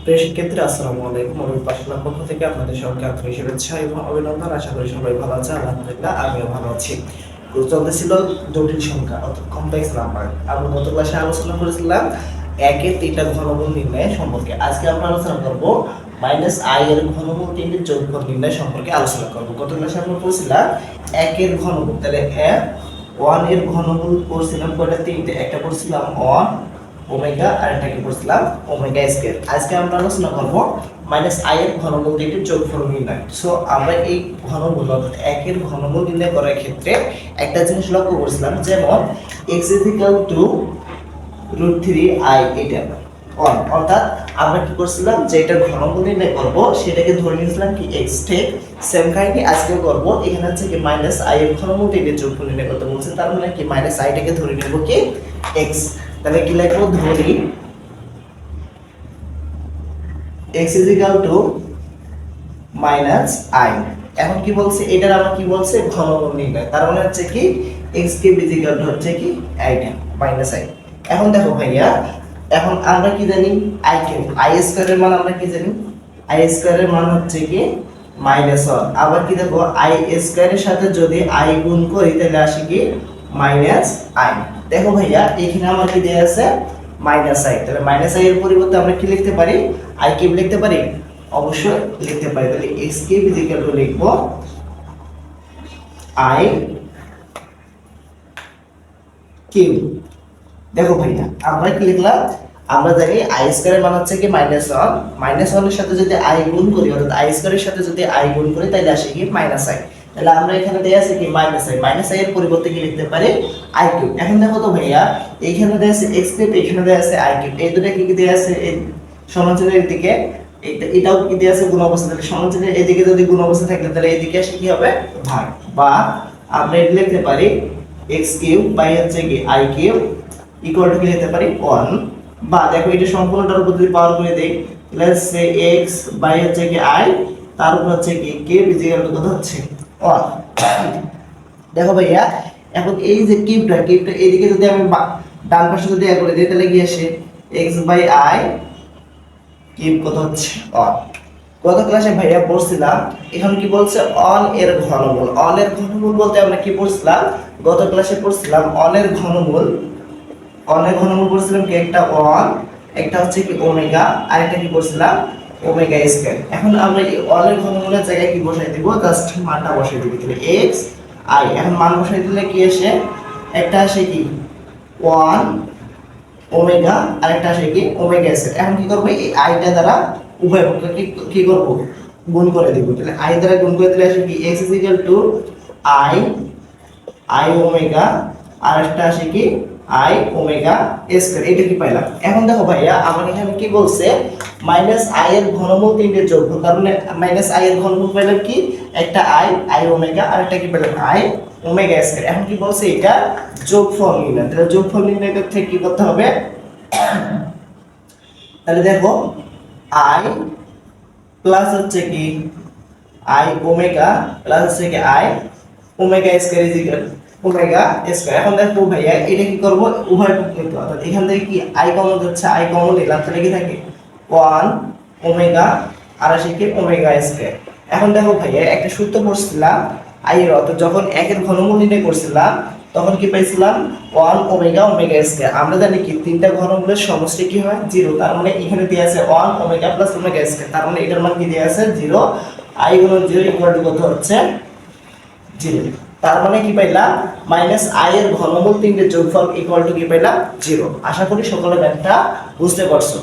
প্রিয় শিক্ষার্থীরা, আসসালামু আলাইকুম। আমি পাঠশালার পক্ষ থেকে আপনাদের সবাইকে আন্তরিক শুভেচ্ছা এবং অভিনন্দন। আশা করি সবাই ভালো আছে। আলহামদুলিল্লাহ, আমিও ভালো আছি। চলতেছিল জটিল সংখ্যা অর্থাৎ কমপ্লেক্স নাম্বার। আমরা গত ক্লাসে আলোচনা করেছিলাম একের তিনটা ঘনমূল নির্ণয় সম্পর্কে। আজকে আমরা আলোচনা করব মাইনাস আই এর ঘনমূল তিনটির যোগফল নির্ণয় সম্পর্কে আলোচনা করব। গত ক্লাসে আমরা পড়ছিলাম একের ঘনমূল, তাহলে ওয়ান এর ঘনমূল পড়ছিলাম কয়টা? তিনটে। একটা পড়ছিলাম ওয়ান ওমেগা আর এটাকে পড়ছিলাম ওমেগা স্কয়ার। আজকে আমরা আলোচনা করব মাইনাস আই এর ঘনমূল তিনটির যোগফল নির্ণয়। সো আমরা এই ঘনমূল অর্থাৎ একের ঘনমূল নির্ণয় করার ক্ষেত্রে একটা জিনিস লক্ষ্য করছিলাম, যেমন x = √3i, এটা অন, অর্থাৎ আমরা কি করছিলাম যে এটা ঘনমূল নির্ণয় করব সেটাকে ধরে নিয়েছিলাম কি x। ঠিক সেম কাহিনী আজকেও করব। এখানে হচ্ছে কি মাইনাস আই এর ঘনমূল তিনটির যোগফল নির্ণয় করতে বলছে, তার মানে কি মাইনাস আইটাকে ধরে নেব কি x। তাহলে কি লিখবো? ধরি x = -i। এখন কি বলছে? এটার আবার কি বলছে? ঘনমূল নির্ণয়। তার মানে হচ্ছে কি x = হচ্ছে কি এইটা -i। এখন দেখো ভাইয়া, এখন আমরা কি জানি? i স্কয়ার এর মান আমরা কি জানি? i স্কয়ার এর মান হচ্ছে কি -1। আবার কি দেখো, i স্কয়ার এর সাথে যদি i গুণ করি তাহলে আসে কি -i। দেখো ভাইয়া, এখানে আমার কি দেয়া আছে? -i। তাহলে -i এর পরিবর্তে আমরা কি লিখতে পারি? i কিউব লিখতে পারি? অবশ্যই লিখতে পারি। তাহলে x কিউব লিখব i কিউব। দেখো ভাইয়া, আমরা কি লিখলাম? আমরা জানি i স্কয়ার এর মান হচ্ছে কি -1। -1 এর সাথে যদি i গুণ করি অর্থাৎ i স্কয়ার এর সাথে যদি i গুণ করি তাহলে আসে কি -i। তাহলে আমরা এখানে দেয়া আছে কি -i এর পরিবর্তে কি লিখতে পারি? i cube. এখন দেখো তো ভাইয়া, এইখানে দেয়া আছে x কিউব, এখানে দেয়া আছে i কিউব। এই দুটো কি কি দেয়া আছে? এই সমান্তরালের দিকে এটাও কি দেয়া আছে? গুণ অবস্থা। তাহলে সমান্তরালের এদিকে যদি গুণ অবস্থা থাকে তাহলে এদিকে আসে কি হবে? ভাগ। বা আমরা এটা লিখতে পারি x কিউব বাই হচ্ছে কি i কিউব ইকুয়াল টু কি লিখতে পারি? 1। বা দেখো এটা সম্পূর্ণটার উপর যদি পাওয়ার করে দেই তাহলে সে x বাই হচ্ছে কি i, তার উপর হচ্ছে কি কিউব ইকুয়াল টু কত হচ্ছে? 1। দেখো ভাইয়া, এখন এই যে কিউবটা এদিকে যদি আমি ডান পাশে যদি এ করে দিই তাহলে কি আসে? x বাই i কিউব কত হচ্ছে? 1। গত ক্লাসে ভাইয়া পড়ছিলাম এখন কি বলছে? অন এর ঘনমূল। অন এর ঘনমূল বলতে আমরা কি পড়ছিলাম? গত ক্লাসে পড়ছিলাম অন এর ঘনমূল। অনেক ঘনমূল পড়ছিলাম কি? একটা 1, একটা হচ্ছে কি ওমেগা, আর একটা কি পড়ছিলাম? Omega square. এখন আমরা এই অনেক ঘনমূলের জায়গায় কি বসাই দিব? জাস্ট মানটা বসাই দিব। তাহলে x i, এখন মান বসাই দিলে কি আসে? একটা আসে কি 1 ওমেগা, আর একটা আসে কি ওমেগা স্কয়ার। এখন কি করব? এই আইটা দ্বারা উভয় পক্ষকে কি করব? গুণ করে দিব। তাহলে i দ্বারা গুণ করে দিলে আসে কি x = i ওমেগা, আর একটা আসে কি i ওমেগা স্কয়ার। এটা কি পাইলাম? এখন দেখো ভাইয়া, আমার এখানে কি বলছে? -i এর ঘনমূল তিনটে যোগফল। তার মানে -i এর ঘনমূল পাইলাম কি? একটা i ওমেগা, আর একটা কি পেলাম? i omega square. এখন কি বলছে? এটা যোগফল নির্ণয়। তাহলে যোগফল নির্ণয় করতে কি করতে হবে? তাহলে দেখো i প্লাস হচ্ছে কি i ওমেগা প্লাস হচ্ছে কি i omega square equal omega square. এখন দেখো ভাইয়া, এটা কি করব? উভয় পক্ষকে, অর্থাৎ এখান থেকে কি i কমন যাচ্ছে, i কমন নিলাম, তাহলে কি থাকে 1 ওমেগা আর আসে কি ওমেগা স্কয়ার। এখন দেখো ভাইয়া, একটা সূত্র পড়ছিলাম i এর, অর্থাৎ যখন একের ঘনমূল নির্ণয় করছিলাম তখন কি পাইছিলাম? 1 ওমেগা ওমেগা স্কয়ার। আমরা জানি কি তিনটা ঘনমূলের সমষ্টি কি হয়? 0। তার মানে এখানে দেয়া আছে 1 ওমেগা প্লাস ওমেগা স্কয়ার। তার মানে এটার মান কি দেয়া আছে? 0। i গুণন 0 ইকুয়াল টু কত হচ্ছে? 0। তার মানে কি পাইলাম? -i এর ঘনমূল তিনটে যোগফল ইকুয়াল টু কি পাইলাম? 0। আশা করি সকলে ব্যাপারটা বুঝতে পারছো।